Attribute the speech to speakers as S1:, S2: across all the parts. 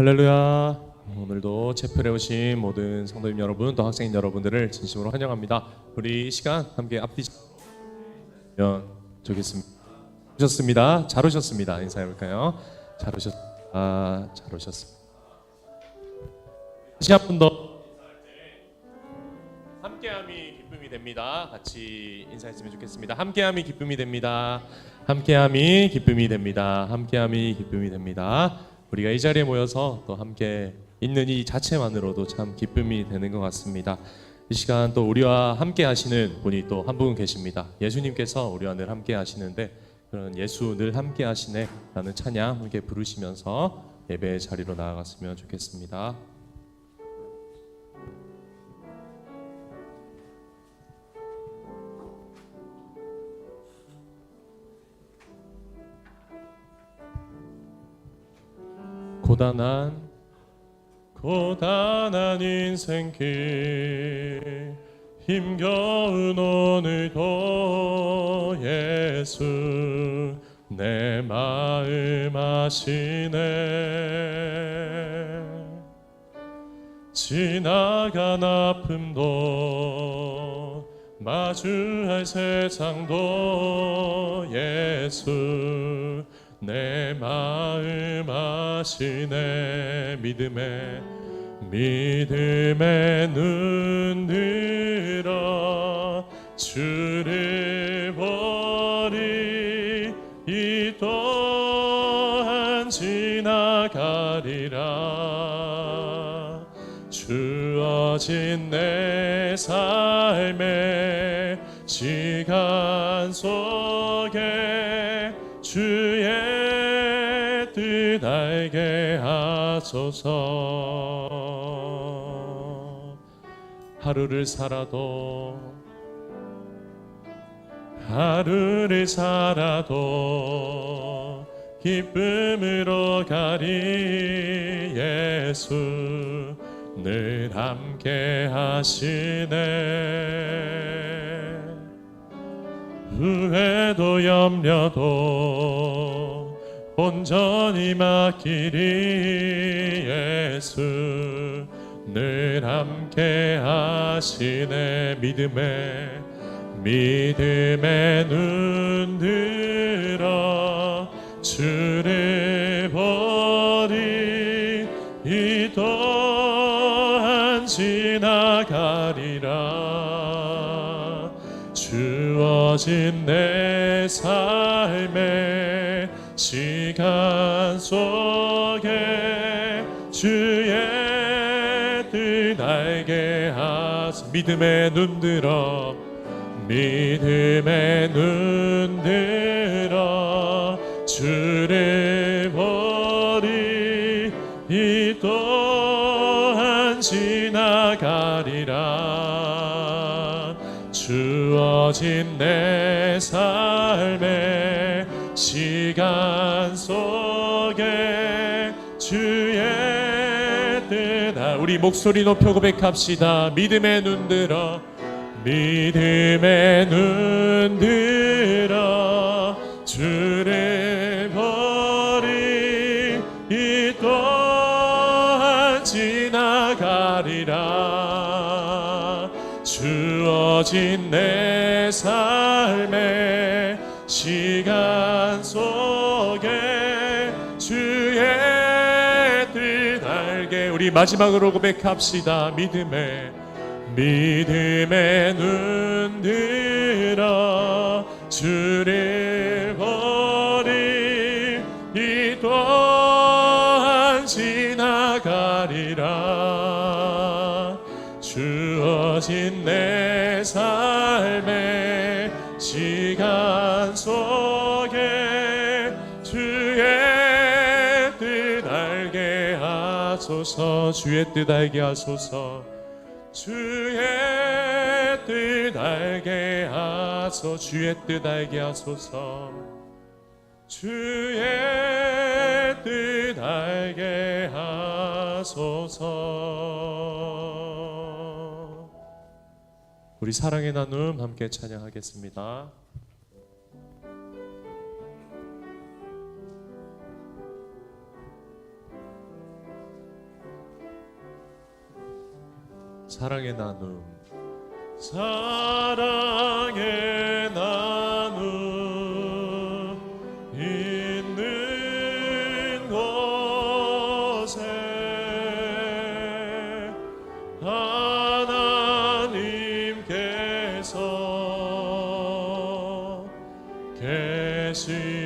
S1: 할렐루야. 오늘도 체플에 오신 모든 성도님 여러분, 또 학생인 여러분들을 진심으로 환영합니다. 우리 이 시간 함께 앞뒤 좋겠습니다. 오셨습니다. 잘 오셨습니다. 인사해볼까요? 잘 오셨습니다. 다시 한 번 더 함께함이 기쁨이 됩니다. 같이 인사했으면 좋겠습니다. 함께함이 기쁨이 됩니다. 함께함이 기쁨이 됩니다. 함께함이 기쁨이 됩니다. 우리가 이 자리에 모여서 또 함께 있는 이 자체만으로도 참 기쁨이 되는 것 같습니다. 이 시간 또 우리와 함께 하시는 분이 또 한 분 계십니다. 예수님께서 우리와 늘 함께 하시는데, 그런 예수 늘 함께 하시네 라는 찬양 함께 부르시면서 예배의 자리로 나아갔으면 좋겠습니다. 고단한 인생길 힘겨운 오늘도 예수 내 마음 아시네. 지나간 아픔도 마주할 세상도 예수 내 마음 아시네. 믿음에 눈 들어 주를 보리. 이 또한 지나가리라. 주어진 내 삶의 시간 속에 주의 뜻 알게 하소서. 하루를 살아도 기쁨으로 가리. 예수 늘 함께 하시네. 후회도 염려도 온전히 맡기리. 예수 늘 함께 하시네. 믿음에 눈 들어 주를 보리. 이 또한 지나가리라. 주어진 내 삶의 시간 속에 주의 뜻 알게 하소서. 믿음에 눈 들어 주를 보리. 이 또한 지나가리라. 주어진 내 삶의 시간 속에 주의 뜻. 우리 목소리 높여 고백합시다. 믿음에 눈 들어 주를 보리. 이 또한 지나가리라. 주어진 내 삶의 시간 속에 주의 뜻 알게. 우리 마지막으로 고백합시다. 믿음에 눈 들어 주를 보리. 이 또한 지나가리라. 주어진 내 삶의 시간 속에 주의 뜻 알게 하소서. 주의 뜻 알게 하소서. 주의 뜻 알게 하소서. 주의 뜻 알게 하소서. 주의 뜻 알게 하소서. 우리 사랑의 나눔 함께 찬양하겠습니다. 사랑의 나눔, 사랑의 나눔 있는 곳에 하나님께서 계시도다.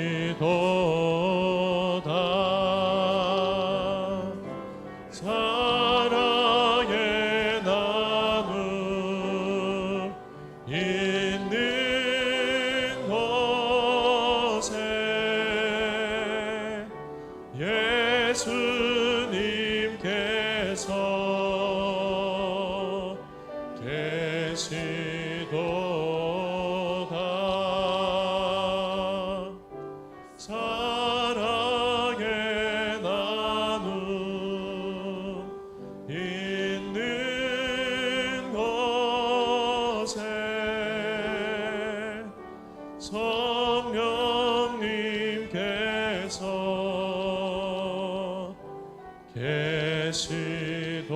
S1: 사랑의 나눔 있는 곳에 예수님께서 계시도다. 사랑의 나눔 있는 곳에 성령님께서 계시도다.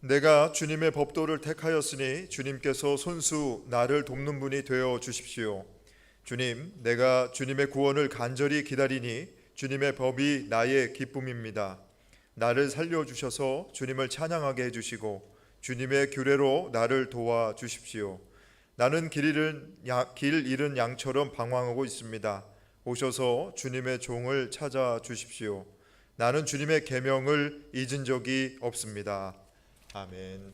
S2: 내가 주님의 법도를 택하였으니 주님께서 손수 나를 돕는 분이 되어 주십시오. 주님, 내가 주님의 구원을 간절히 기다리니 주님의 법이 나의 기쁨입니다. 나를 살려주셔서 주님을 찬양하게 해주시고 주님의 규례로 나를 도와주십시오. 나는 길 잃은 양처럼 방황하고 있습니다. 오셔서 주님의 종을 찾아주십시오. 나는 주님의 계명을 잊은 적이 없습니다. 아멘.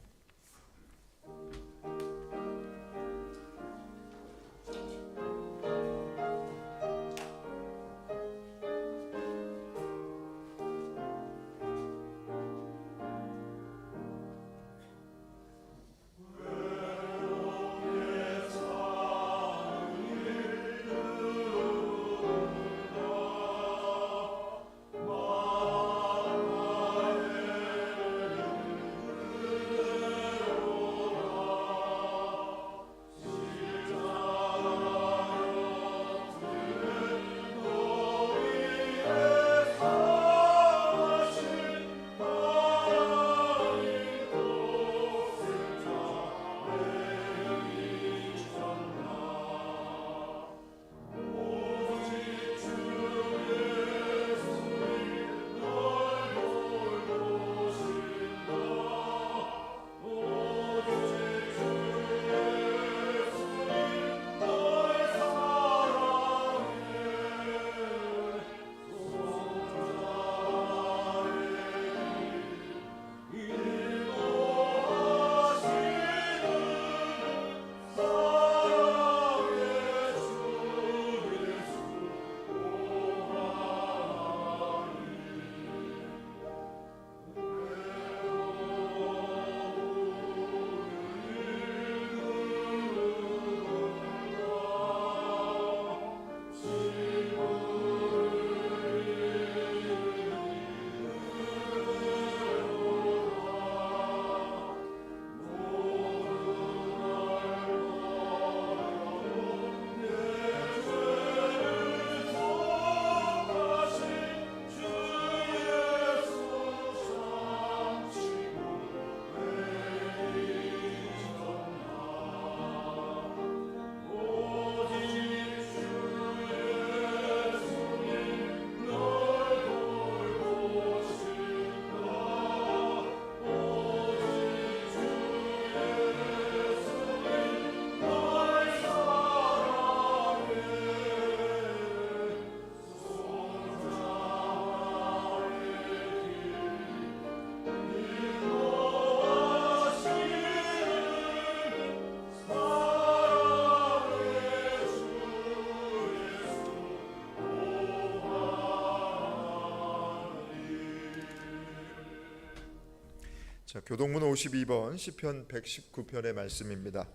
S2: 자, 교동문 52번 시편 119편의 말씀입니다.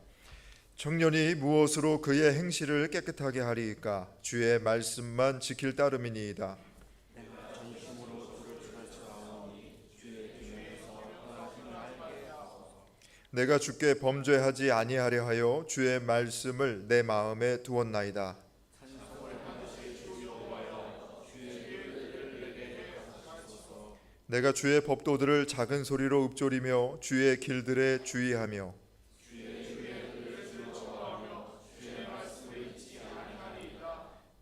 S2: 청년이 무엇으로 그의 행실을 깨끗하게 하리이까? 주의 말씀만 지킬 따름이니이다. 내가 주께 범죄하지 아니하려 하여 주의 말씀을 내 마음에 두었나이다. 내가 주의 법도들을 작은 소리로 읊조리며 주의 길들에 주의하며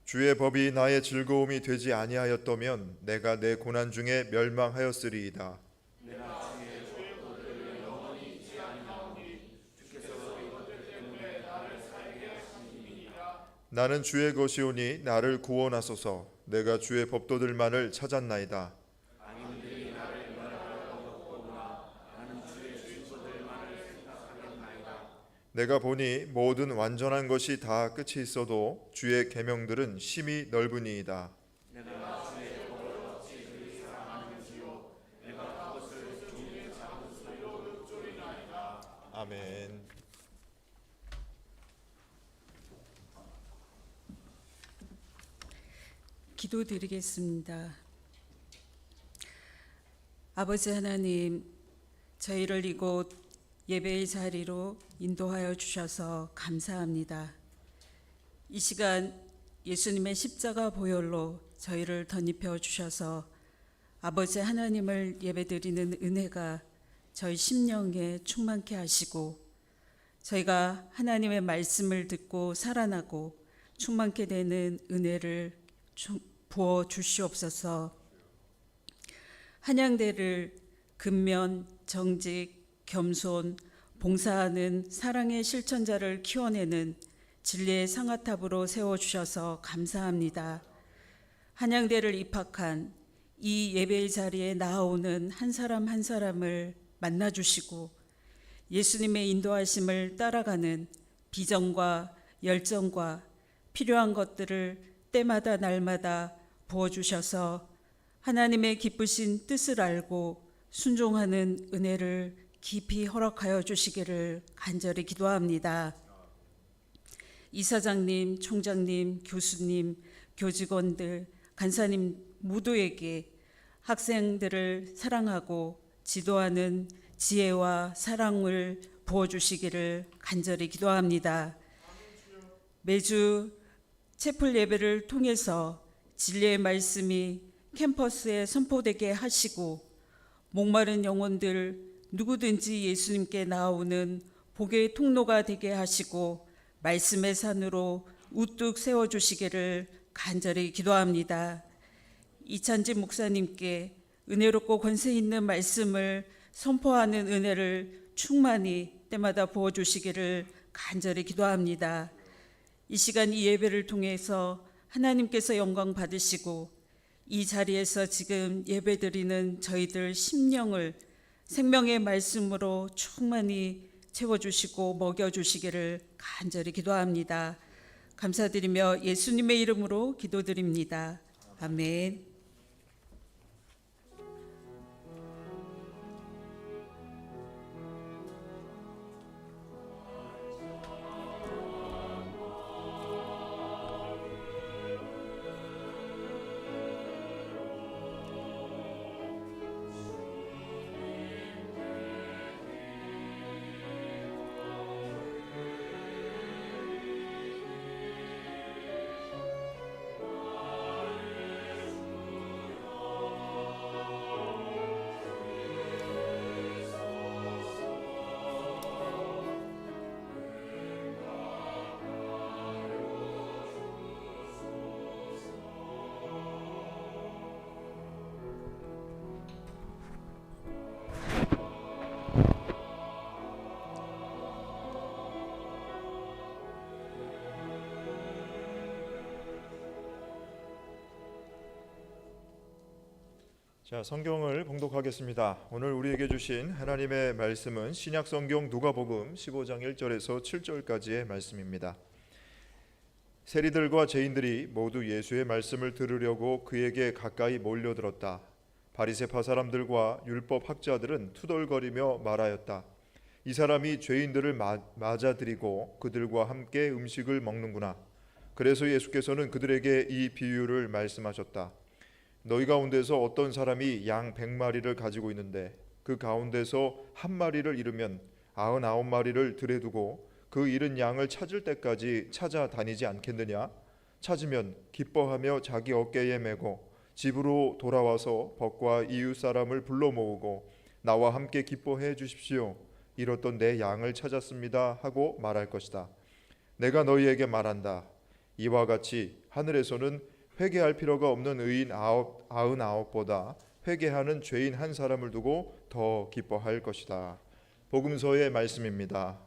S2: 주의 법이 나의 즐거움이 되지 아니하였다면 내가 내 고난 중에 멸망하였으리이다. 나는 주의 것이오니 나를 구원하소서. 내가 주의 법도들만을 찾았나이다. 내가 보니 모든 완전한 것이 다 끝이 있어도 주의 계명들은 심히 넓으니이다. 아멘.
S3: 기도드리겠습니다. 아버지 하나님, 저희를 이곳 예배의 자리로 인도하여 주셔서 감사합니다. 이 시간 예수님의 십자가 보혈로 저희를 덧입혀 주셔서 아버지 하나님을 예배드리는 은혜가 저희 심령에 충만케 하시고 저희가 하나님의 말씀을 듣고 살아나고 충만케 되는 은혜를 부어 주시옵소서. 한양대를 근면, 정직, 겸손, 봉사하는 사랑의 실천자를 키워내는 진리의 상아탑으로 세워주셔서 감사합니다. 한양대를 입학한 이 예배의 자리에 나아오는 한 사람 한 사람을 만나주시고 예수님의 인도하심을 따라가는 비전과 열정과 필요한 것들을 때마다 날마다 부어주셔서 하나님의 기쁘신 뜻을 알고 순종하는 은혜를 깊이 허락하여 주시기를 간절히 기도합니다. 이사장님, 총장님, 교수님, 교직원들, 간사님 모두에게 학생들을 사랑하고 지도하는 지혜와 사랑을 부어주시기를 간절히 기도합니다. 매주 채플 예배를 통해서 진리의 말씀이 캠퍼스에 선포되게 하시고 목마른 영혼들 누구든지 예수님께 나오는 복의 통로가 되게 하시고 말씀의 산으로 우뚝 세워주시기를 간절히 기도합니다. 이찬지 목사님께 은혜롭고 권세 있는 말씀을 선포하는 은혜를 충만히 때마다 부어주시기를 간절히 기도합니다. 이 시간 이 예배를 통해서 하나님께서 영광 받으시고 이 자리에서 지금 예배드리는 저희들 심령을 생명의 말씀으로 충만히 채워주시고 먹여주시기를 간절히 기도합니다. 감사드리며 예수님의 이름으로 기도드립니다. 아멘.
S2: 자, 성경을 봉독하겠습니다. 오늘 우리에게 주신 하나님의 말씀은 신약 성경 누가복음 15장 1절에서 7절까지의 말씀입니다. 세리들과 죄인들이 모두 예수의 말씀을 들으려고 그에게 가까이 몰려들었다. 바리새파 사람들과 율법 학자들은 투덜거리며 말하였다. 이 사람이 죄인들을 맞아들이고 그들과 함께 음식을 먹는구나. 그래서 예수께서는 그들에게 이 비유를 말씀하셨다. 너희 가운데서 어떤 사람이 양 100마리를 가지고 있는데 그 가운데서 한 마리를 잃으면 99마리를 들에 두고 그 잃은 양을 찾을 때까지 찾아다니지 않겠느냐? 찾으면 기뻐하며 자기 어깨에 메고 집으로 돌아와서 벗과 이웃 사람을 불러 모으고 나와 함께 기뻐해 주십시오. 잃었던 내 양을 찾았습니다 하고 말할 것이다. 내가 너희에게 말한다. 이와 같이 하늘에서는 회개할 필요가 없는 의인 99보다 회개하는 죄인 한 사람을 두고 더 기뻐할 것이다. 복음서의 말씀입니다.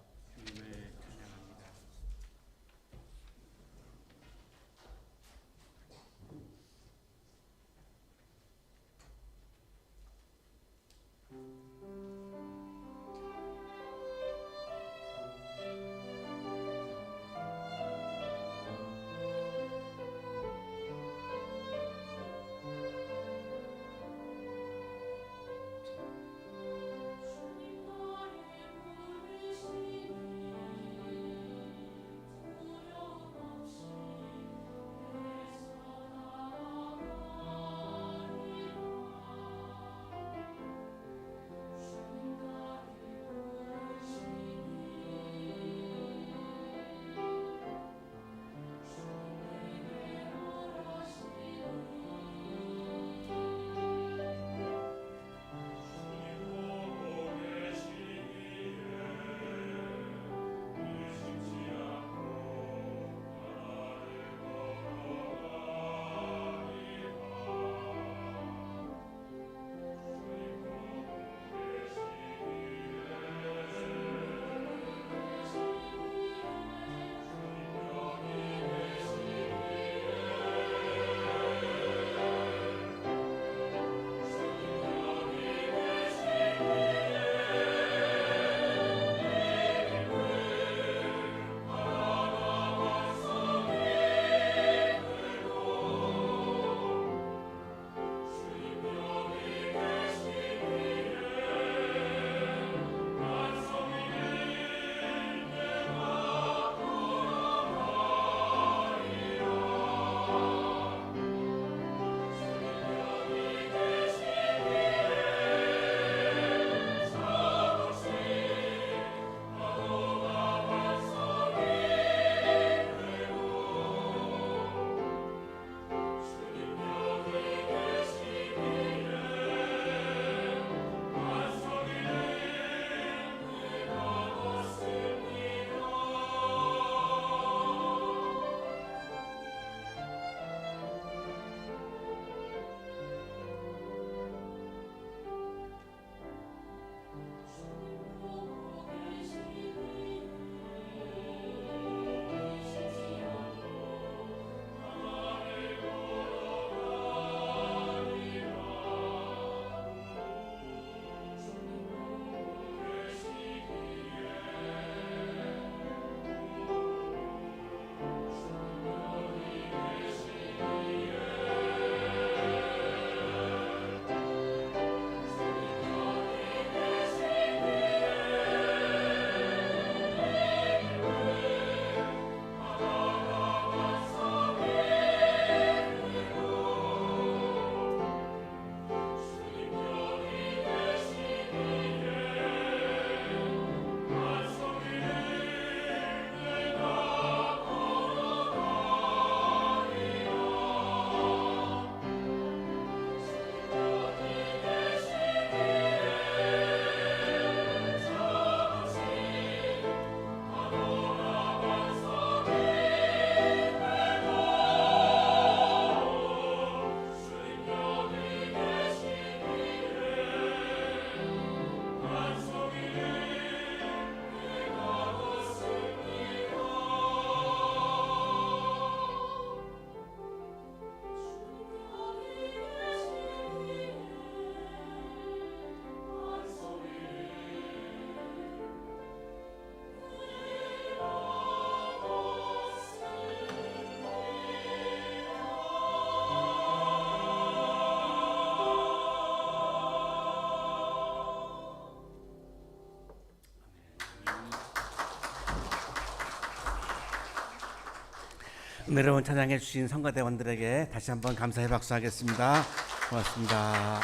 S4: 은혜로운 찬양해 주신 성가대원들에게 다시 한번 감사의 박수하겠습니다. 고맙습니다.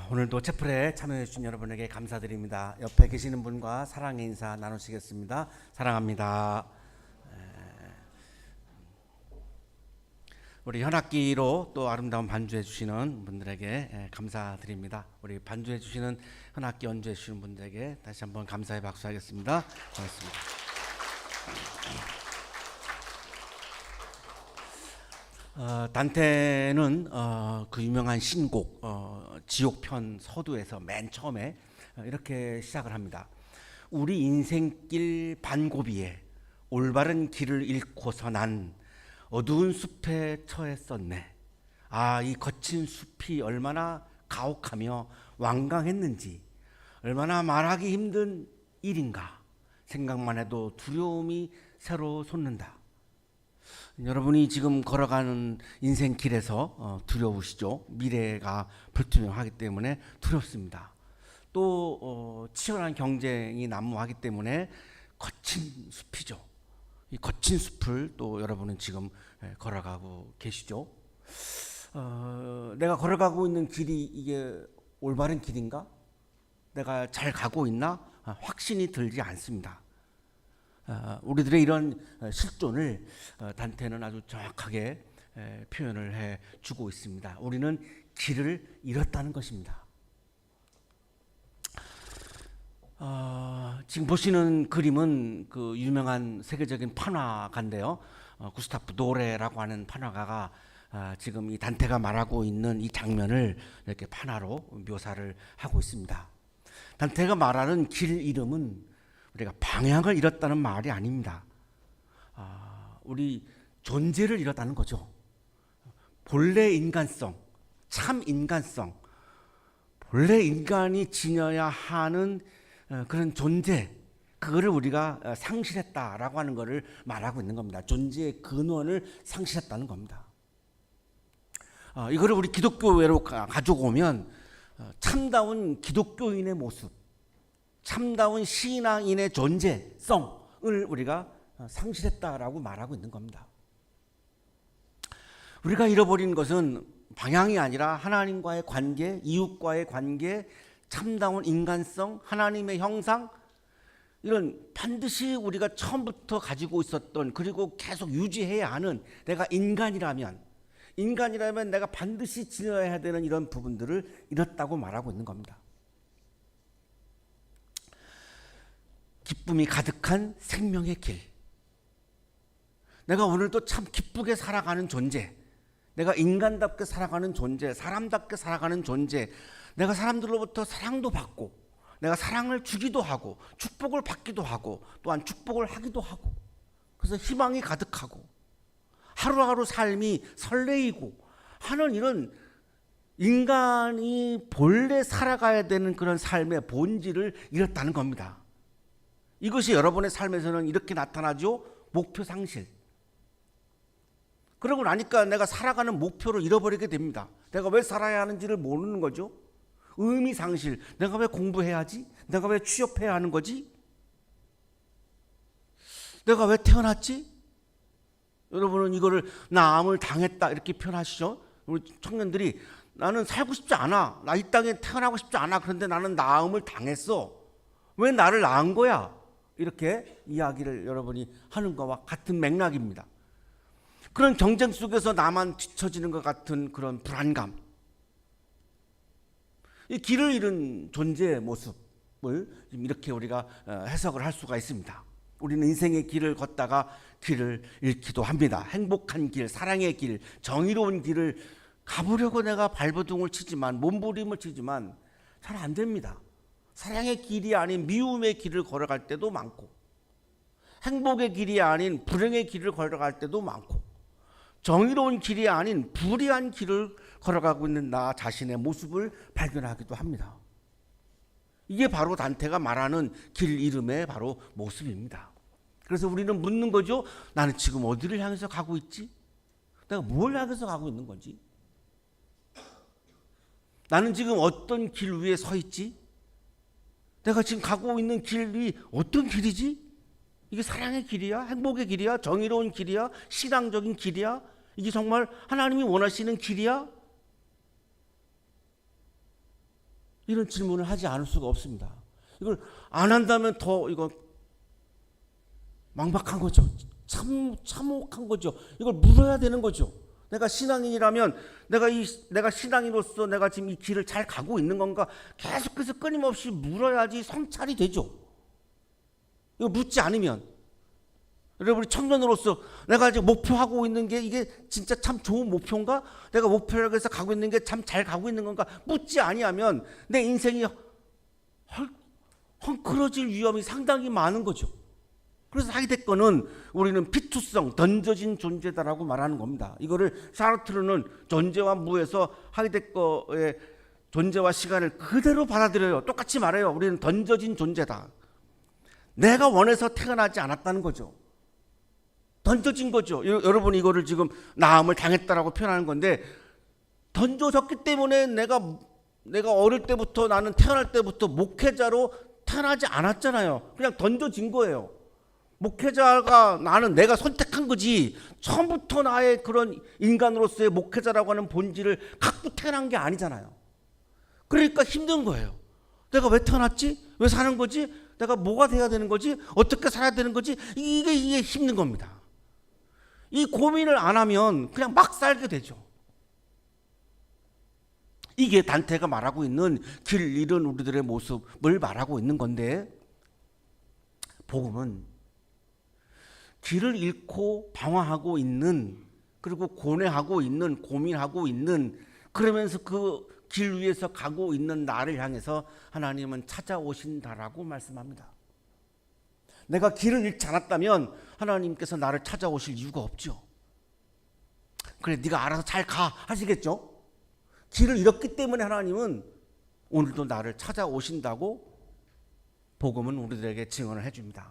S4: 오늘도 채플에 참여해 주신 여러분에게 감사드립니다. 옆에 계시는 분과 사랑의 인사 나누시겠습니다. 사랑합니다. 우리 현악기로 또 아름다운 반주해 주시는 분들에게 감사드립니다. 우리 반주해 주시는 현악기 연주해 주시는 분들에게 다시 한번 감사의 박수하겠습니다. 고맙습니다. 단테는 그 유명한 신곡 지옥편 서두에서 맨 처음에 이렇게 시작을 합니다. 우리 인생길 반고비에 올바른 길을 잃고서 난 어두운 숲에 처했었네. 이 거친 숲이 얼마나 가혹하며 완강했는지, 얼마나 말하기 힘든 일인가 생각만 해도 두려움이 새로 솟는다. 여러분이 지금 걸어가는 인생길에서 두려우시죠? 미래가 불투명하기 때문에 두렵습니다. 또 치열한 경쟁이 난무하기 때문에 거친 숲이죠. 이 거친 숲을 또 여러분은 지금 걸어가고 계시죠. 내가 걸어가고 있는 길이 이게 올바른 길인가? 내가 잘 가고 있나? 확신이 들지 않습니다. 우리들의 이런 실존을 단테는 아주 정확하게 표현을 해 주고 있습니다. 우리는 길을 잃었다는 것입니다. 지금 보시는 그림은 그 유명한 세계적인 판화가인데요. 구스타프 도레라고 하는 판화가가 지금 이 단테가 말하고 있는 이 장면을 이렇게 판화로 묘사를 하고 있습니다. 단테가 말하는 길 이름은 우리가 방향을 잃었다는 말이 아닙니다. 우리 존재를 잃었다는 거죠. 본래 인간성, 참 인간성, 본래 인간이 지녀야 하는 그런 존재, 그거를 우리가 상실했다라고 하는 것을 말하고 있는 겁니다. 존재의 근원을 상실했다는 겁니다. 이거를 우리 기독교회로 가지고 오면 참다운 기독교인의 모습, 참다운 신앙인의 존재성을 우리가 상실했다라고 말하고 있는 겁니다. 우리가 잃어버린 것은 방향이 아니라 하나님과의 관계, 이웃과의 관계, 참다운 인간성, 하나님의 형상, 이런 반드시 우리가 처음부터 가지고 있었던, 그리고 계속 유지해야 하는, 내가 인간이라면 내가 반드시 지녀야 되는 이런 부분들을 잃었다고 말하고 있는 겁니다. 기쁨이 가득한 생명의 길, 내가 오늘도 참 기쁘게 살아가는 존재, 내가 인간답게 살아가는 존재, 사람답게 살아가는 존재, 내가 사람들로부터 사랑도 받고, 내가 사랑을 주기도 하고, 축복을 받기도 하고, 또한 축복을 하기도 하고, 그래서 희망이 가득하고, 하루하루 삶이 설레이고 하는 이런 인간이 본래 살아가야 되는 그런 삶의 본질을 잃었다는 겁니다. 이것이 여러분의 삶에서는 이렇게 나타나죠. 목표 상실. 그러고 나니까 내가 살아가는 목표를 잃어버리게 됩니다. 내가 왜 살아야 하는지를 모르는 거죠. 의미 상실. 내가 왜 공부해야지? 내가 왜 취업해야 하는 거지? 내가 왜 태어났지? 여러분은 이거를 나암을 당했다 이렇게 표현하시죠. 우리 청년들이 나는 살고 싶지 않아. 나 이 땅에 태어나고 싶지 않아. 그런데 나는 나암을 당했어. 왜 나를 낳은 거야? 이렇게 이야기를 여러분이 하는 것과 같은 맥락입니다. 그런 경쟁 속에서 나만 뒤처지는 것 같은 그런 불안감, 이 길을 잃은 존재의 모습을 이렇게 우리가 해석을 할 수가 있습니다. 우리는 인생의 길을 걷다가 길을 잃기도 합니다. 행복한 길, 사랑의 길, 정의로운 길을 가보려고 내가 발버둥을 치지만, 몸부림을 치지만 잘 안 됩니다. 사랑의 길이 아닌 미움의 길을 걸어갈 때도 많고, 행복의 길이 아닌 불행의 길을 걸어갈 때도 많고, 정의로운 길이 아닌 불의한 길을 걸어가고 있는 나 자신의 모습을 발견하기도 합니다. 이게 바로 단테가 말하는 길 잃음의 바로 모습입니다. 그래서 우리는 묻는 거죠. 나는 지금 어디를 향해서 가고 있지? 내가 뭘 향해서 가고 있는 거지? 나는 지금 어떤 길 위에 서 있지? 내가 지금 가고 있는 길이 어떤 길이지? 이게 사랑의 길이야? 행복의 길이야? 정의로운 길이야? 신앙적인 길이야? 이게 정말 하나님이 원하시는 길이야? 이런 질문을 하지 않을 수가 없습니다. 이걸 안 한다면 더 이거 망박한 거죠. 참혹한 거죠. 이걸 물어야 되는 거죠. 내가 신앙인이라면 내가 신앙인으로서 내가 지금 이 길을 잘 가고 있는 건가 계속해서 끊임없이 물어야지 성찰이 되죠. 이거 묻지 않으면 여러분, 우리 청년으로서 내가 지금 목표하고 있는 게 이게 진짜 참 좋은 목표인가? 내가 목표를 해서 가고 있는 게 참 잘 가고 있는 건가? 묻지 아니하면 내 인생이 헝클어질 위험이 상당히 많은 거죠. 그래서 하이데거는 우리는 피투성, 던져진 존재다라고 말하는 겁니다. 이거를 사르트르는 존재와 무에서 하이데거의 존재와 시간을 그대로 받아들여요. 똑같이 말해요. 우리는 던져진 존재다. 내가 원해서 태어나지 않았다는 거죠. 던져진 거죠. 여러분, 이거를 지금 나음을 당했다라고 표현하는 건데, 던져졌기 때문에 내가 어릴 때부터, 나는 태어날 때부터 목회자로 태어나지 않았잖아요. 그냥 던져진 거예요. 목회자가 나는 내가 선택한 거지, 처음부터 나의 그런 인간으로서의 목회자라고 하는 본질을 갖고 태어난 게 아니잖아요. 그러니까 힘든 거예요. 내가 왜 태어났지? 왜 사는 거지? 내가 뭐가 돼야 되는 거지? 어떻게 살아야 되는 거지? 이게 힘든 겁니다. 이 고민을 안 하면 그냥 막 살게 되죠. 이게 단테가 말하고 있는 길 잃은 우리들의 모습을 말하고 있는 건데, 복음은 길을 잃고 방황하고 있는, 그리고 고뇌하고 있는, 고민하고 있는, 그러면서 그 길 위에서 가고 있는 나를 향해서 하나님은 찾아오신다라고 말씀합니다. 내가 길을 잃지 않았다면 하나님께서 나를 찾아오실 이유가 없죠. 그래, 네가 알아서 잘 가 하시겠죠. 길을 잃었기 때문에 하나님은 오늘도 나를 찾아오신다고 복음은 우리들에게 증언을 해줍니다.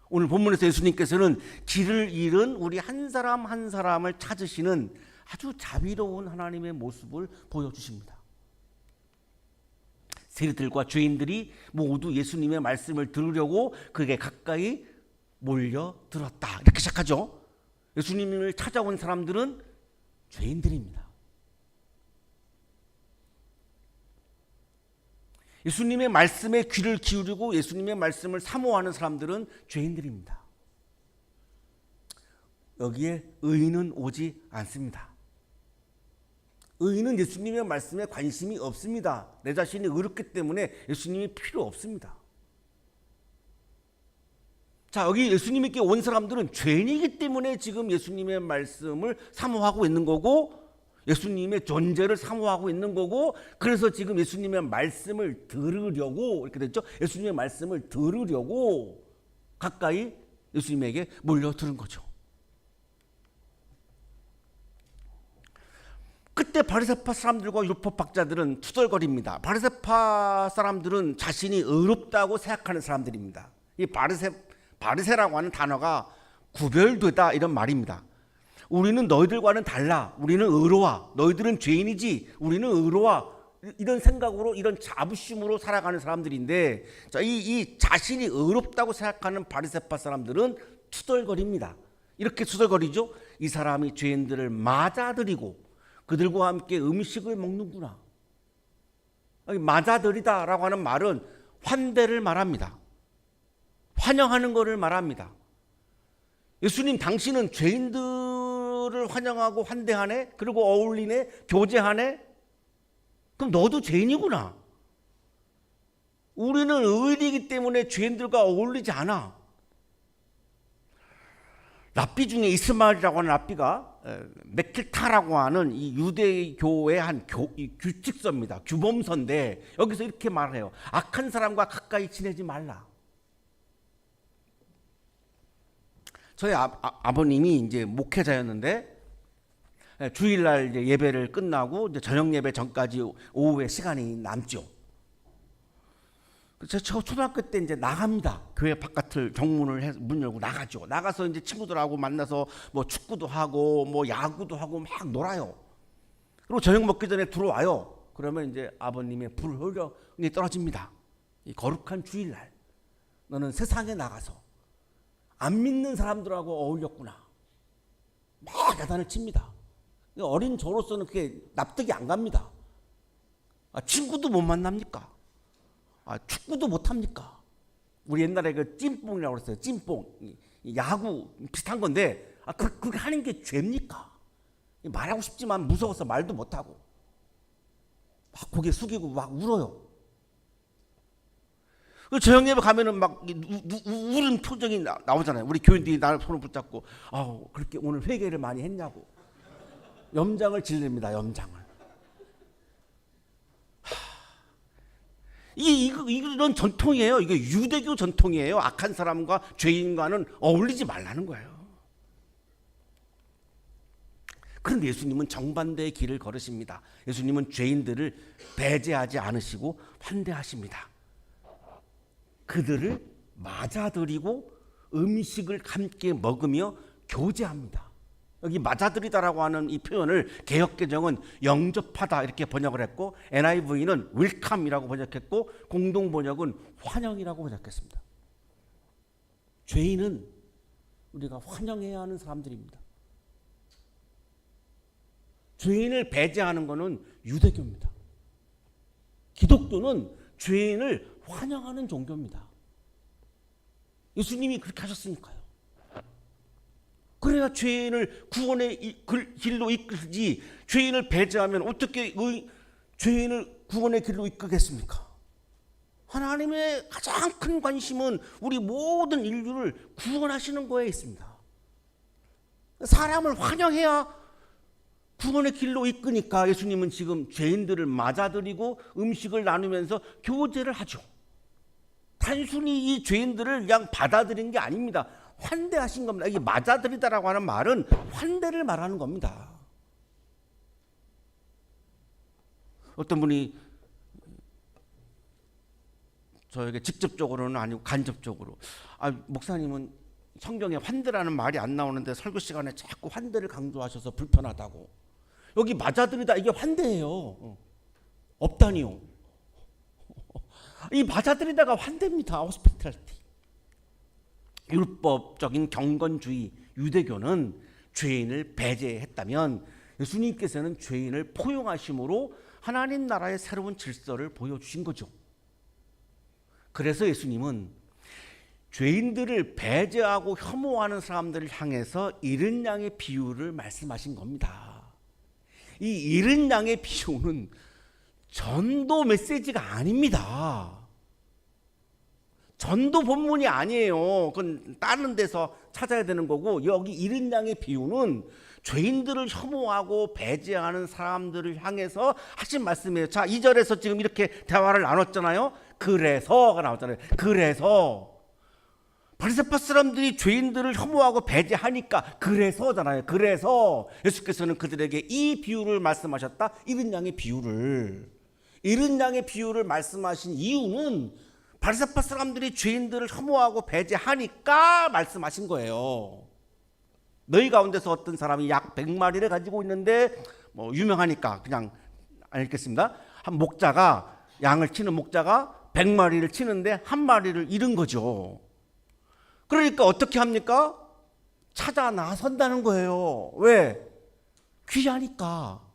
S4: 오늘 본문에서 예수님께서는 길을 잃은 우리 한 사람 한 사람을 찾으시는 아주 자비로운 하나님의 모습을 보여주십니다. 세리들과 죄인들이 모두 예수님의 말씀을 들으려고 그에게 가까이 몰려들었다. 이렇게 시작하죠. 예수님을 찾아온 사람들은 죄인들입니다. 예수님의 말씀에 귀를 기울이고 예수님의 말씀을 사모하는 사람들은 죄인들입니다. 여기에 의인은 오지 않습니다. 의인은 예수님의 말씀에 관심이 없습니다. 내 자신이 의롭기 때문에 예수님이 필요 없습니다. 자, 여기 예수님께 온 사람들은 죄인이기 때문에 지금 예수님의 말씀을 사모하고 있는 거고, 예수님의 존재를 사모하고 있는 거고, 그래서 지금 예수님의 말씀을 들으려고, 이렇게 됐죠? 예수님의 말씀을 들으려고 가까이 예수님에게 몰려드는 거죠. 그때 바리새파 사람들과 율법 학자들은 투덜거립니다. 바리새파 사람들은 자신이 의롭다고 생각하는 사람들입니다. 이 바리새라고 하는 단어가 구별되다 이런 말입니다. 우리는 너희들과는 달라. 우리는 의로워. 너희들은 죄인이지. 우리는 의로워. 이런 생각으로, 이런 자부심으로 살아가는 사람들인데, 자, 이 자신이 의롭다고 생각하는 바리새파 사람들은 투덜거립니다. 이렇게 투덜거리죠. 이 사람이 죄인들을 맞아들이고 그들과 함께 음식을 먹는구나. 맞아들이다라고 하는 말은 환대를 말합니다. 환영하는 것을 말합니다. 예수님, 당신은 죄인들을 환영하고 환대하네? 그리고 어울리네? 교제하네? 그럼 너도 죄인이구나. 우리는 의인이기 때문에 죄인들과 어울리지 않아. 랍비 중에 이스마엘이라고 하는 랍비가 메킬타라고 하는 이 유대교의 한 규칙서입니다. 규범서인데 여기서 이렇게 말해요. 악한 사람과 가까이 지내지 말라. 저희 아버님이 이제 목회자였는데, 주일날 이제 예배를 끝나고 이제 저녁 예배 전까지 오후에 시간이 남죠. 저 초등학교 때 이제 나갑니다. 교회 바깥을 정문을 해서 문 열고 나가죠. 나가서 이제 친구들하고 만나서 뭐 축구도 하고 뭐 야구도 하고 막 놀아요. 그리고 저녁 먹기 전에 들어와요. 그러면 이제 아버님의 불효령이 떨어집니다. 이 거룩한 주일날 너는 세상에 나가서 안 믿는 사람들하고 어울렸구나. 막 야단을 칩니다. 어린 저로서는 그게 납득이 안 갑니다. 친구도 못 만납니까? 축구도 못 합니까? 우리 옛날에 그 찐뽕이라고 그랬어요. 찐뽕. 야구 비슷한 건데 그렇게 하는 게 죄입니까? 말하고 싶지만 무서워서 말도 못하고 막 고개 숙이고 막 울어요. 저 형님에 가면은 막 우는 표정이 나오잖아요. 우리 교인들이 나를 손을 붙잡고 그렇게 오늘 회개를 많이 했냐고 염장을 질릅니다. 염장을. 이런 전통이에요. 이게 유대교 전통이에요. 악한 사람과 죄인과는 어울리지 말라는 거예요. 그런데 예수님은 정반대의 길을 걸으십니다. 예수님은 죄인들을 배제하지 않으시고 환대하십니다. 그들을 맞아들이고 음식을 함께 먹으며 교제합니다. 여기 맞아들이다라고 하는 이 표현을 개역개정은 영접하다 이렇게 번역을 했고 NIV는 웰컴이라고 번역했고 공동번역은 환영이라고 번역했습니다. 죄인은 우리가 환영해야 하는 사람들입니다. 죄인을 배제하는 것은 유대교입니다. 기독교는 죄인을 환영하는 종교입니다. 예수님이 그렇게 하셨으니까요. 그래야 죄인을 구원의 길로 이끌지 죄인을 배제하면 어떻게 죄인을 구원의 길로 이끌겠습니까? 하나님의 가장 큰 관심은 우리 모든 인류를 구원하시는 거에 있습니다. 사람을 환영해야 구원의 길로 이끄니까 예수님은 지금 죄인들을 맞아들이고 음식을 나누면서 교제를 하죠. 단순히 이 죄인들을 그냥 받아들인 게 아닙니다. 환대하신 겁니다. 이게 맞아들이다라고 하는 말은 환대를 말하는 겁니다. 어떤 분이 저에게 직접적으로는 아니고 간접적으로 목사님은 성경에 환대라는 말이 안 나오는데 설교 시간에 자꾸 환대를 강조하셔서 불편하다고. 여기 맞아들이다 이게 환대예요. 없다니요. 이 맞아들이다가 환대입니다. 호스피탈리티. 율법적인 경건주의 유대교는 죄인을 배제했다면 예수님께서는 죄인을 포용하심으로 하나님 나라의 새로운 질서를 보여주신 거죠. 그래서 예수님은 죄인들을 배제하고 혐오하는 사람들을 향해서 잃은 양의 비유를 말씀하신 겁니다. 이 잃은 양의 비유는 전도 메시지가 아닙니다. 전도 본문이 아니에요. 그건 다른 데서 찾아야 되는 거고 여기 잃은 양의 비유는 죄인들을 혐오하고 배제하는 사람들을 향해서 하신 말씀이에요. 자, 2절에서 지금 이렇게 대화를 나눴잖아요. 그래서가 나왔잖아요. 그래서 바리새파 사람들이 죄인들을 혐오하고 배제하니까 그래서잖아요. 그래서 예수께서는 그들에게 이 비유를 말씀하셨다. 잃은 양의 비유를. 잃은 양의 비유를 말씀하신 이유는 바리새파 사람들이 죄인들을 혐오하고 배제하니까 말씀하신 거예요. 너희 가운데서 어떤 사람이 약 100마리를 가지고 있는데 유명하니까 그냥 안 읽겠습니다. 한 목자가 양을 치는 목자가 100마리를 치는데 한 마리를 잃은 거죠. 그러니까 어떻게 합니까? 찾아 나선다는 거예요. 왜? 귀하니까.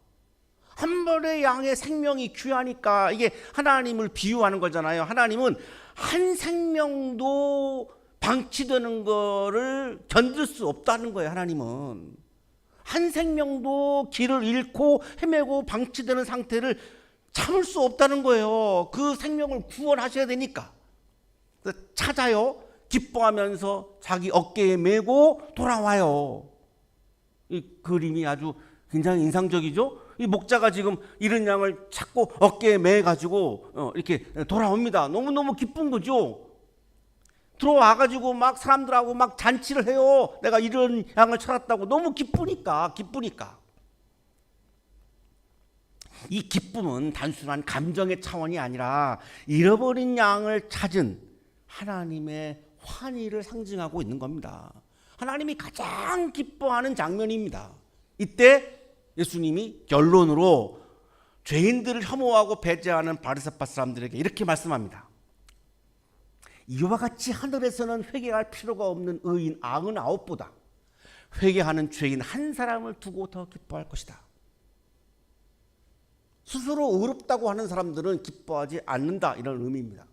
S4: 한 마리의 양의 생명이 귀하니까. 이게 하나님을 비유하는 거잖아요. 하나님은 한 생명도 방치되는 거를 견딜 수 없다는 거예요. 하나님은 한 생명도 길을 잃고 헤매고 방치되는 상태를 참을 수 없다는 거예요. 그 생명을 구원하셔야 되니까. 찾아요. 기뻐하면서 자기 어깨에 메고 돌아와요. 이 그림이 아주 굉장히 인상적이죠. 이 목자가 지금 잃은 양을 찾고 어깨에 매 가지고 이렇게 돌아옵니다. 너무너무 기쁜 거죠. 들어와가지고 막 사람들하고 막 잔치를 해요. 내가 잃은 양을 찾았다고. 너무 기쁘니까. 이 기쁨은 단순한 감정의 차원이 아니라 잃어버린 양을 찾은 하나님의 환희를 상징하고 있는 겁니다. 하나님이 가장 기뻐하는 장면입니다. 이때 예수님이 결론으로 죄인들을 혐오하고 배제하는 바리새파 사람들에게 이렇게 말씀합니다. 이와 같이 하늘에서는 회개할 필요가 없는 의인 99보다 회개하는 죄인 한 사람을 두고 더 기뻐할 것이다. 스스로 의롭다고 하는 사람들은 기뻐하지 않는다, 이런 의미입니다.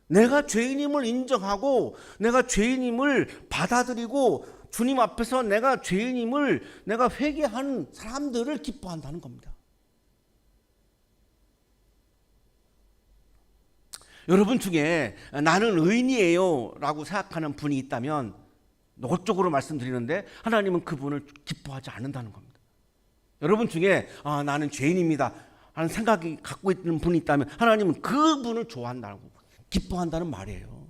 S4: 내가 죄인임을 인정하고 내가 죄인임을 받아들이고 주님 앞에서 내가 죄인임을 내가 회개하는 사람들을 기뻐한다는 겁니다. 여러분 중에 나는 의인이에요 라고 생각하는 분이 있다면 노골적으로 말씀드리는데 하나님은 그분을 기뻐하지 않는다는 겁니다. 여러분 중에 나는 죄인입니다 하는 생각이 갖고 있는 분이 있다면 하나님은 그분을 좋아한다고, 기뻐한다는 말이에요.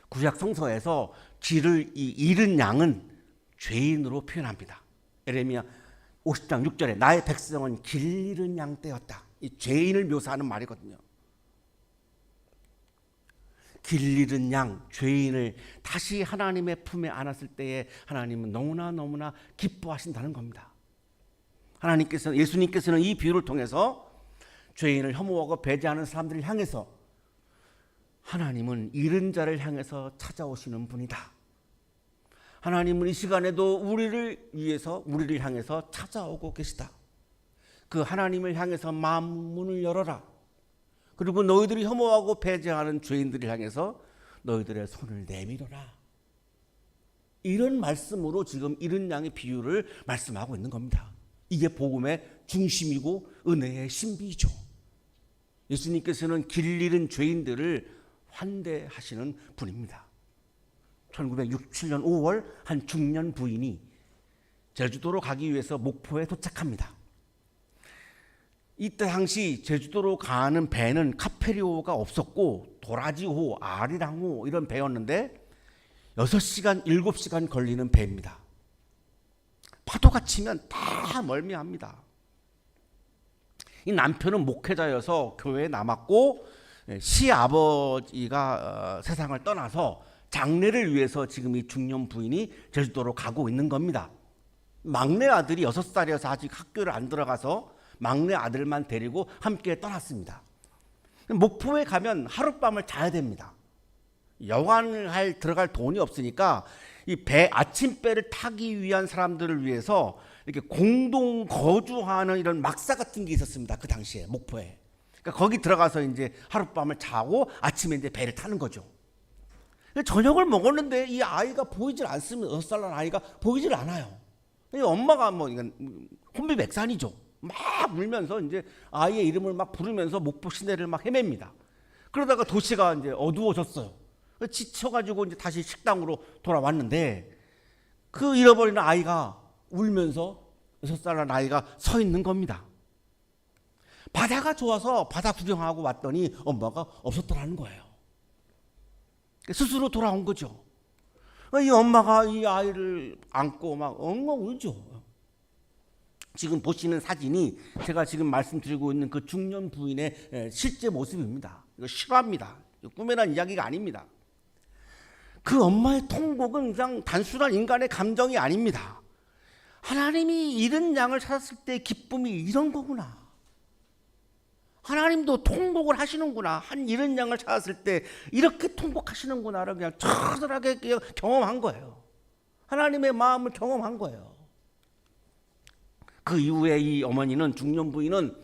S4: 구약 성서에서 길을 잃은 양은 죄인으로 표현합니다. 예레미야 50장 6절에 나의 백성은 길 잃은 양 떼었다. 이 죄인을 묘사하는 말이거든요. 길 잃은 양, 죄인을 다시 하나님의 품에 안았을 때에 하나님은 너무나 기뻐하신다는 겁니다. 예수님께서는 이 비유를 통해서 죄인을 혐오하고 배제하는 사람들을 향해서 하나님은 잃은 자를 향해서 찾아오시는 분이다. 하나님은 이 시간에도 우리를 위해서, 우리를 향해서 찾아오고 계시다. 그 하나님을 향해서 마음 문을 열어라. 그리고 너희들이 혐오하고 배제하는 죄인들을 향해서 너희들의 손을 내밀어라. 이런 말씀으로 지금 잃은 양의 비유를 말씀하고 있는 겁니다. 이게 복음의 중심이고 은혜의 신비이죠. 예수님께서는 길 잃은 죄인들을 환대하시는 분입니다. 1967년 5월 한 중년 부인이 제주도로 가기 위해서 목포에 도착합니다. 이때 당시 제주도로 가는 배는 카페리오가 없었고 도라지호, 아리랑호 이런 배였는데 6시간, 7시간 걸리는 배입니다. 파도가 치면 다 멀미합니다. 이 남편은 목회자여서 교회에 남았고 시아버지가 세상을 떠나서 장례를 위해서 지금 이 중년 부인이 제주도로 가고 있는 겁니다. 막내 아들이 6살이어서 아직 학교를 안 들어가서 막내 아들만 데리고 함께 떠났습니다. 목포에 가면 하룻밤을 자야 됩니다. 여관을 들어갈 돈이 없으니까 이 배, 아침배를 타기 위한 사람들을 위해서 이렇게 공동 거주하는 이런 막사 같은 게 있었습니다. 그 당시에 목포에. 그러니까 거기 들어가서 이제 하룻밤을 자고 아침에 이제 배를 타는 거죠. 저녁을 먹었는데 이 아이가 보이질 않습니다. 6살 난 아이가 보이질 않아요. 엄마가 이건 혼비백산이죠. 막 울면서 이제 아이의 이름을 막 부르면서 목포 시내를 막 헤맵니다. 그러다가 도시가 이제 어두워졌어요. 지쳐가지고 이제 다시 식당으로 돌아왔는데 그 잃어버린 아이가 울면서 6살 난 아이가 서 있는 겁니다. 바다가 좋아서 바다 구경하고 왔더니 엄마가 없었더라는 거예요. 스스로 돌아온 거죠. 이 엄마가 이 아이를 안고 막 엉엉 울죠. 지금 보시는 사진이 제가 지금 말씀드리고 있는 그 중년 부인의 실제 모습입니다. 이거 실화입니다. 꿈에난 이야기가 아닙니다. 그 엄마의 통곡은 그냥 단순한 인간의 감정이 아닙니다. 하나님이 잃은 양을 찾았을 때 기쁨이 이런 거구나. 하나님도 통곡을 하시는구나. 한 잃은 양을 찾았을 때 이렇게 통곡하시는구나를 그냥 처절하게 경험한 거예요. 하나님의 마음을 경험한 거예요. 그 이후에 이 어머니는, 중년 부인은,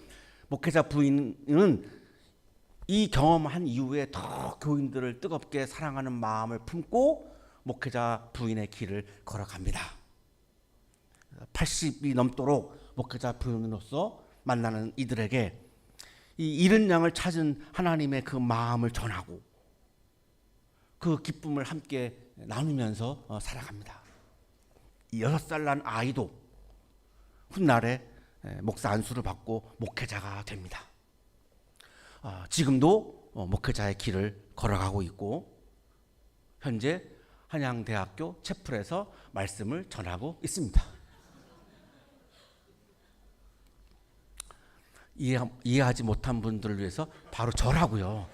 S4: 목회자 부인은 이 경험한 이후에 더 교인들을 뜨겁게 사랑하는 마음을 품고 목회자 부인의 길을 걸어갑니다. 80이 넘도록 목회자 부인으로서 만나는 이들에게 이 잃은 양을 찾은 하나님의 그 마음을 전하고 그 기쁨을 함께 나누면서 살아갑니다. 이 6살 난 아이도 훗날에 목사 안수를 받고 목회자가 됩니다. 지금도 목회자의 길을 걸어가고 있고 현재 한양대학교 채플에서 말씀을 전하고 있습니다. 이해하지 못한 분들을 위해서 바로 저라고요.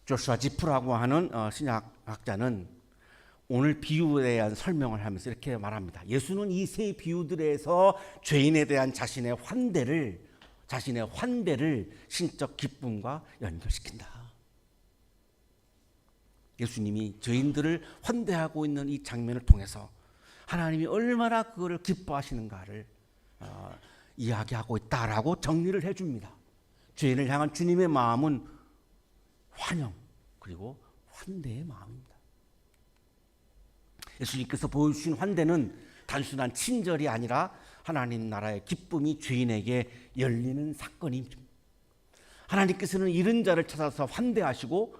S4: 조슈아 지프라고 하는 신약학자는 오늘 비유에 대한 설명을 하면서 이렇게 말합니다. 예수는 이 세 비유들에서 죄인에 대한 자신의 환대를 신적 기쁨과 연결시킨다. 예수님이 죄인들을 환대하고 있는 이 장면을 통해서 하나님이 얼마나 그거를 기뻐하시는가를 이야기하고 있다라고 정리를 해줍니다. 죄인을 향한 주님의 마음은 환영 그리고 환대의 마음입니다. 예수님께서 보여주신 환대는 단순한 친절이 아니라 하나님 나라의 기쁨이 죄인에게 열리는 사건입니다. 하나님께서는 잃은 자를 찾아서 환대하시고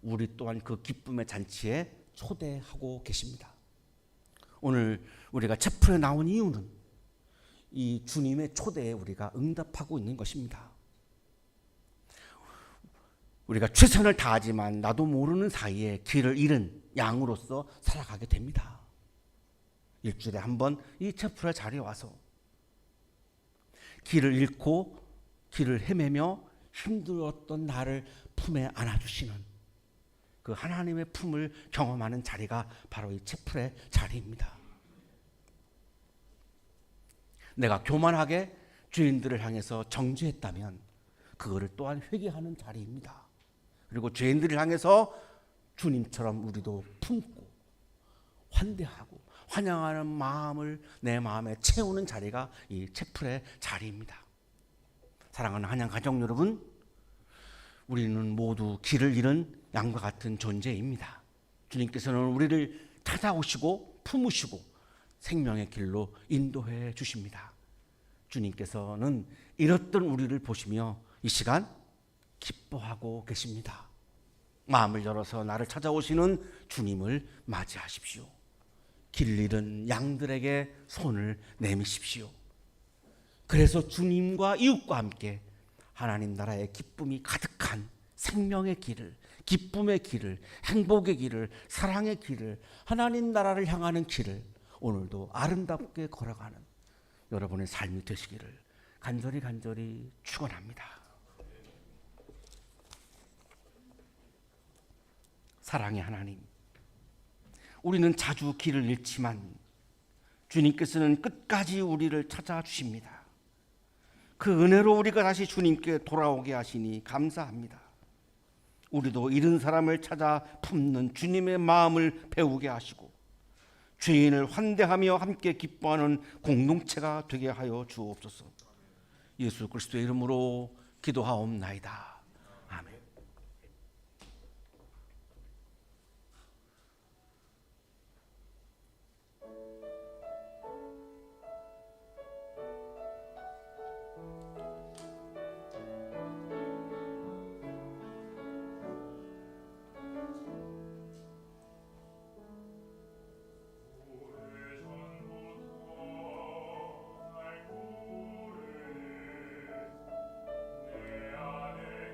S4: 우리 또한 그 기쁨의 잔치에 초대하고 계십니다. 오늘 우리가 채플에 나온 이유는 이 주님의 초대에 우리가 응답하고 있는 것입니다. 우리가 최선을 다하지만 나도 모르는 사이에 길을 잃은 양으로서 살아가게 됩니다. 일주일에 한 번 이 채플의 자리에 와서 길을 잃고 길을 헤매며 힘들었던 나를 품에 안아주시는 그 하나님의 품을 경험하는 자리가 바로 이 채플의 자리입니다. 내가 교만하게 죄인들을 향해서 정죄했다면 그거를 또한 회개하는 자리입니다. 그리고 죄인들을 향해서 주님처럼 우리도 품고 환대하고 환영하는 마음을 내 마음에 채우는 자리가 이 채플의 자리입니다. 사랑하는 한양 가족 여러분, 우리는 모두 길을 잃은 양과 같은 존재입니다. 주님께서는 우리를 찾아오시고 품으시고 생명의 길로 인도해 주십니다. 주님께서는 잃었던 우리를 보시며 이 시간 기뻐하고 계십니다. 마음을 열어서 나를 찾아오시는 주님을 맞이하십시오. 길 잃은 양들에게 손을 내미십시오. 그래서 주님과 이웃과 함께 하나님 나라의 기쁨이 가득한 생명의 길을, 기쁨의 길을, 행복의 길을, 사랑의 길을, 하나님 나라를 향하는 길을 오늘도 아름답게 걸어가는 여러분의 삶이 되시기를 간절히 축원합니다. 사랑의 하나님, 우리는 자주 길을 잃지만 주님께서는 끝까지 우리를 찾아주십니다. 그 은혜로 우리가 다시 주님께 돌아오게 하시니 감사합니다. 우리도 잃은 사람을 찾아 품는 주님의 마음을 배우게 하시고 죄인을 환대하며 함께 기뻐하는 공동체가 되게 하여 주옵소서. 예수 그리스도의 이름으로 기도하옵나이다.
S5: 내 안에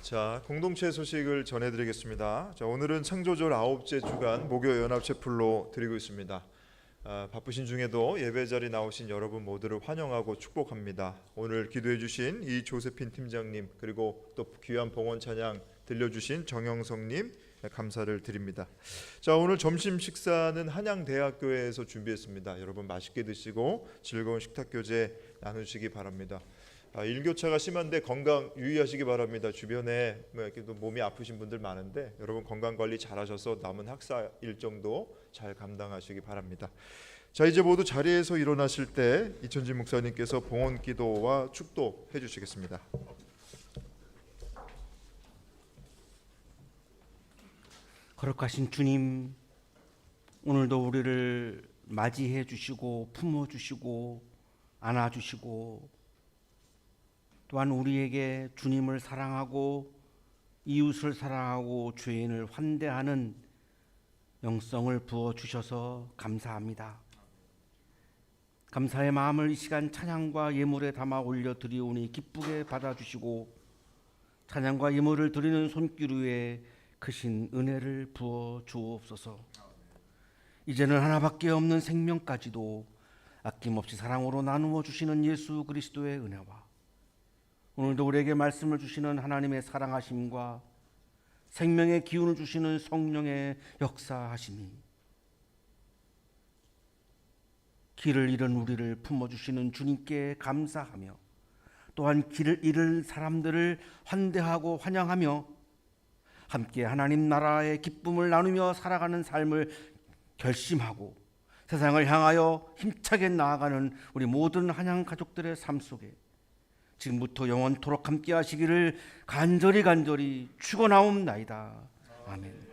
S2: 자, 공동체 소식을 전해드리겠습니다. 자, 오늘은 창조절 9째 주간 목요 연합체풀로 드리고 있습니다. 바쁘신 중에도 예배 자리 나오신 여러분 모두를 환영하고 축복합니다. 오늘 기도해 주신 이조세핀 팀장님, 그리고 또 귀한 봉헌 찬양 들려주신 정영성님, 감사를 드립니다. 자, 오늘 점심 식사는 한양대학교에서 준비했습니다. 여러분 맛있게 드시고 즐거운 식탁교제 나누시기 바랍니다. 일교차가 심한데 건강 유의하시기 바랍니다. 주변에 이렇게 또 몸이 아프신 분들 많은데 여러분 건강 관리 잘하셔서 남은 학사 일정도 잘 감당하시기 바랍니다. 자, 이제 모두 자리에서 일어나실 때 이천진 목사님께서 봉헌 기도와 축도해 주시겠습니다.
S4: 거룩하신 주님, 오늘도 우리를 맞이해 주시고 품어 주시고 안아 주시고 또한 우리에게 주님을 사랑하고 이웃을 사랑하고 죄인을 환대하는 영성을 부어 주셔서 감사합니다. 감사의 마음을 이 시간 찬양과 예물에 담아 올려 드리오니 기쁘게 받아주시고 찬양과 예물을 드리는 손길 위에 크신 은혜를 부어 주옵소서. 이제는 하나밖에 없는 생명까지도 아낌없이 사랑으로 나누어 주시는 예수 그리스도의 은혜와 오늘도 우리에게 말씀을 주시는 하나님의 사랑하심과 생명의 기운을 주시는 성령의 역사하심이 길을 잃은 우리를 품어주시는 주님께 감사하며 또한 길을 잃은 사람들을 환대하고 환영하며 함께 하나님 나라의 기쁨을 나누며 살아가는 삶을 결심하고 세상을 향하여 힘차게 나아가는 우리 모든 한양 가족들의 삶 속에 지금부터 영원토록 함께 하시기를 간절히 축원하옵나이다. 아멘.